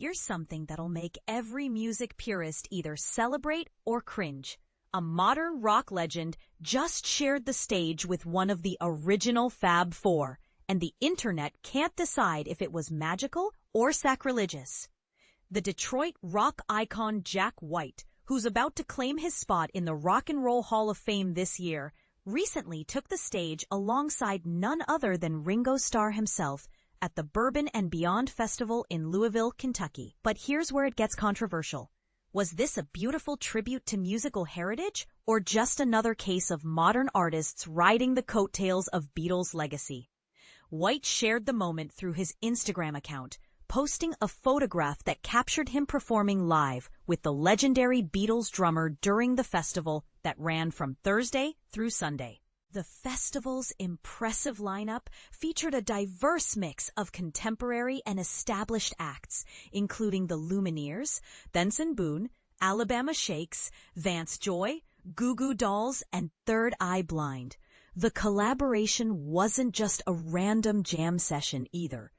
Here's something that'll make every music purist either celebrate or cringe. A modern rock legend just shared the stage with one of the original Fab Four, and the internet can't decide if it was magical or sacrilegious. The Detroit rock icon Jack White, who's about to claim his spot in the Rock and Roll Hall of Fame this year, recently took the stage alongside none other than Ringo Starr himself at the Bourbon and Beyond Festival in Louisville, Kentucky. But here's where it gets controversial. Was this a beautiful tribute to musical heritage, or just another case of modern artists riding the coattails of Beatles' legacy? White shared the moment through his Instagram account, posting a photograph that captured him performing live with the legendary Beatles drummer during the festival that ran from Thursday through Sunday. The festival's impressive lineup featured a diverse mix of contemporary and established acts, including the Lumineers, Benson Boone, Alabama Shakes, Vance Joy, Goo Goo Dolls, and Third Eye Blind. The collaboration wasn't just a random jam session either.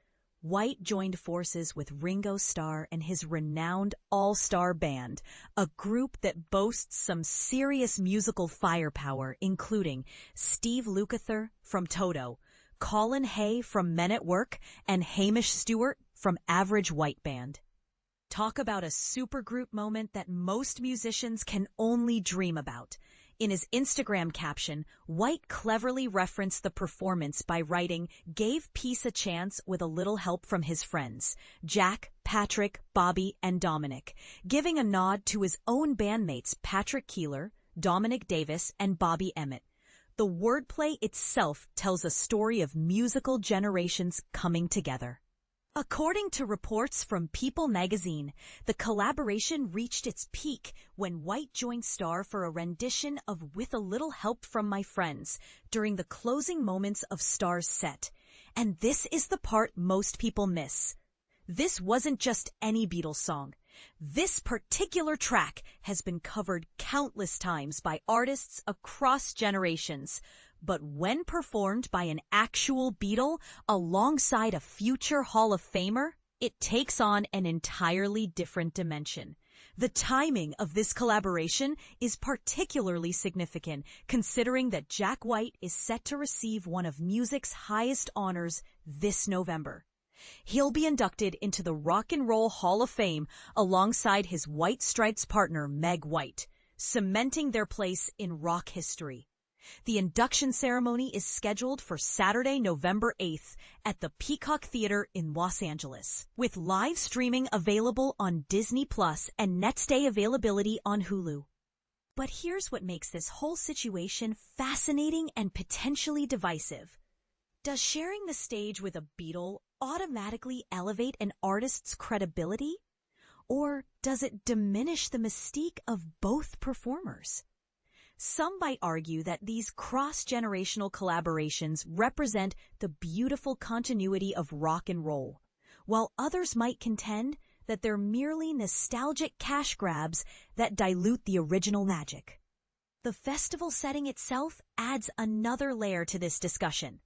White joined forces with Ringo Starr and his renowned all-star band, a group that boasts some serious musical firepower, including Steve Lukather from Toto, Colin Hay from Men at Work, and Hamish Stewart from Average White Band. Talk about a supergroup moment that most musicians can only dream about. In his Instagram caption, White cleverly referenced the performance by writing, "Gave peace a chance with a little help from his friends, Jack, Patrick, Bobby, and Dominic," giving a nod to his own bandmates Patrick Keeler, Dominic Davis, and Bobby Emmett. The wordplay itself tells a story of musical generations coming together. According to reports from People magazine, the collaboration reached its peak when White joined Starr for a rendition of "With a Little Help from My Friends" during the closing moments of Starr's set. And this is the part most people miss. This wasn't just any Beatles song. This particular track has been covered countless times by artists across generations. But when performed by an actual Beatle alongside a future Hall of Famer, it takes on an entirely different dimension. The timing of this collaboration is particularly significant, considering that Jack White is set to receive one of music's highest honors this November. He'll be inducted into the Rock and Roll Hall of Fame alongside his White Stripes partner Meg White, cementing their place in rock history. The induction ceremony is scheduled for Saturday, November 8th at the Peacock Theater in Los Angeles, with live streaming available on Disney Plus and next day availability on Hulu. But here's what makes this whole situation fascinating and potentially divisive. Does sharing the stage with a Beatle automatically elevate an artist's credibility? Or does it diminish the mystique of both performers? Some might argue that these cross-generational collaborations represent the beautiful continuity of rock and roll, while others might contend that they're merely nostalgic cash grabs that dilute the original magic. The festival setting itself adds another layer to this discussion.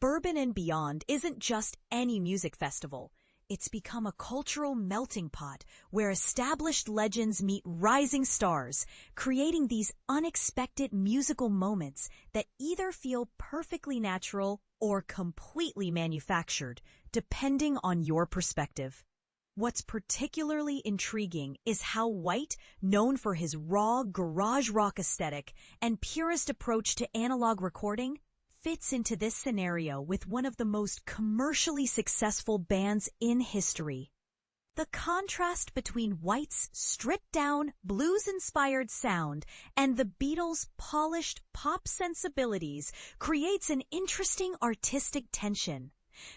Bourbon and Beyond isn't just any music festival. It's become a cultural melting pot where established legends meet rising stars, creating these unexpected musical moments that either feel perfectly natural or completely manufactured, depending on your perspective. What's particularly intriguing is how White, known for his raw garage rock aesthetic and purist approach to analog recording, fits into this scenario with one of the most commercially successful bands in history. The contrast between White's stripped-down, blues-inspired sound and the Beatles' polished pop sensibilities creates an interesting artistic tension.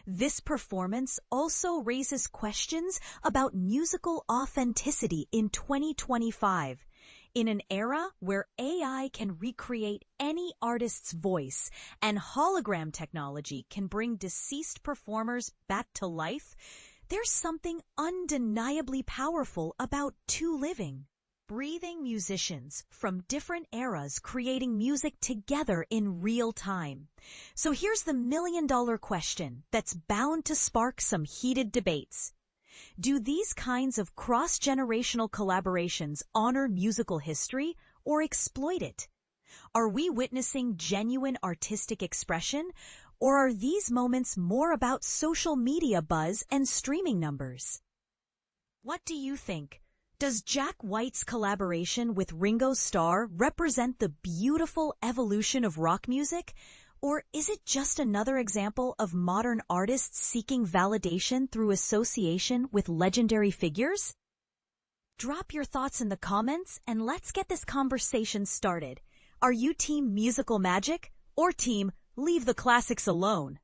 This performance also raises questions about musical authenticity in 2025. In an era where AI can recreate any artist's voice and hologram technology can bring deceased performers back to life, there's something undeniably powerful about two living, breathing musicians from different eras creating music together in real time. So here's the million-dollar question that's bound to spark some heated debates. Do these kinds of cross-generational collaborations honor musical history or exploit it? Are we witnessing genuine artistic expression, or are these moments more about social media buzz and streaming numbers? What do you think? Does Jack White's collaboration with Ringo Starr represent the beautiful evolution of rock music, or is it just another example of modern artists seeking validation through association with legendary figures? Drop your thoughts in the comments and let's get this conversation started. Are you team musical magic or team leave the classics alone?